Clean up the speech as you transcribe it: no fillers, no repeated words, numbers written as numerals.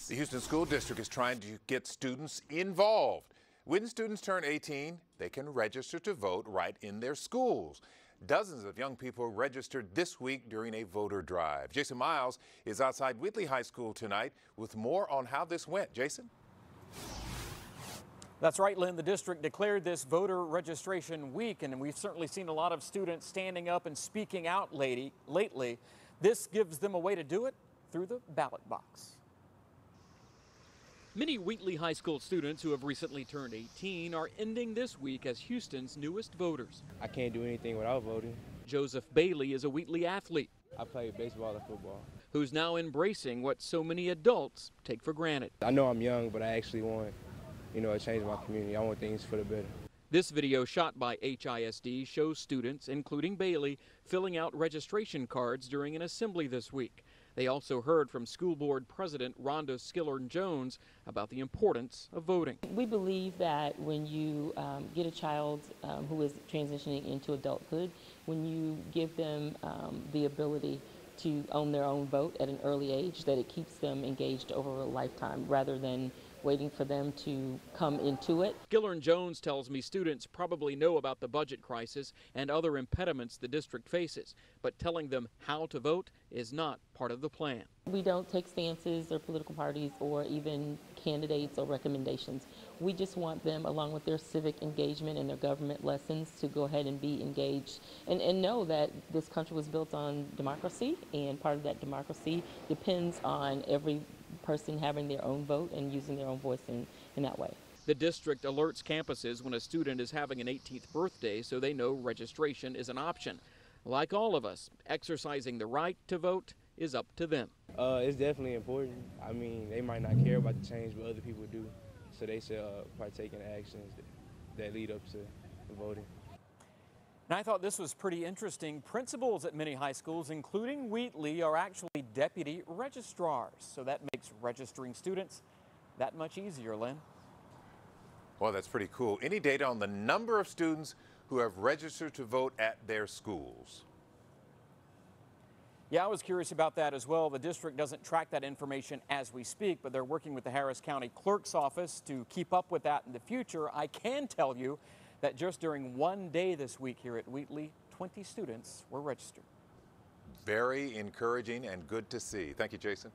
The Houston School District is trying to get students involved. When students turn 18, they can register to vote right in their schools. Dozens of young people registered this week during a voter drive. Jason Miles is outside Wheatley High School tonight with more on how this went. Jason? That's right, Lynn. The district declared this voter registration week, and we've certainly seen a lot of students standing up and speaking out lately. This gives them a way to do it through the ballot box. Many Wheatley High School students who have recently turned 18 are ending this week as Houston's newest voters. I can't do anything without voting. Joseph Bailey is a Wheatley athlete. I play baseball and football. Who's now embracing what so many adults take for granted. I know I'm young, but I actually want, to change my community. I want things for the better. This video shot by HISD shows students, including Bailey, filling out registration cards during an assembly this week. They also heard from School Board President Rhonda Skillern-Jones about the importance of voting. We believe that when you get a child who is transitioning into adulthood, when you give them the ability to own their own vote at an early age, that it keeps them engaged over a lifetime rather than waiting for them to come into it. Skillern-Jones tells me students probably know about the budget crisis and other impediments the district faces, but telling them how to vote is not part of the plan. We don't take stances or political parties or even candidates or recommendations. We just want them, along with their civic engagement and their government lessons, to go ahead and be engaged and know that this country was built on democracy, and part of that democracy depends on every person having their own vote and using their own voice in that way. The district alerts campuses when a student is having an 18th birthday so they know registration is an option. Like all of us, exercising the right to vote is up to them. It's definitely important. I mean, they might not care about the change, but other people do. So they should partake in actions that lead up to voting. And I thought this was pretty interesting. Principals at many high schools, including Wheatley, are actually deputy registrars. So that makes registering students that much easier, Lynn. Well, that's pretty cool. Any data on the number of students who have registered to vote at their schools? Yeah, I was curious about that as well. The district doesn't track that information as we speak, but they're working with the Harris County Clerk's Office to keep up with that in the future. I can tell you that just during one day this week here at Wheatley, 20 students were registered. Very encouraging and good to see. Thank you, Jason.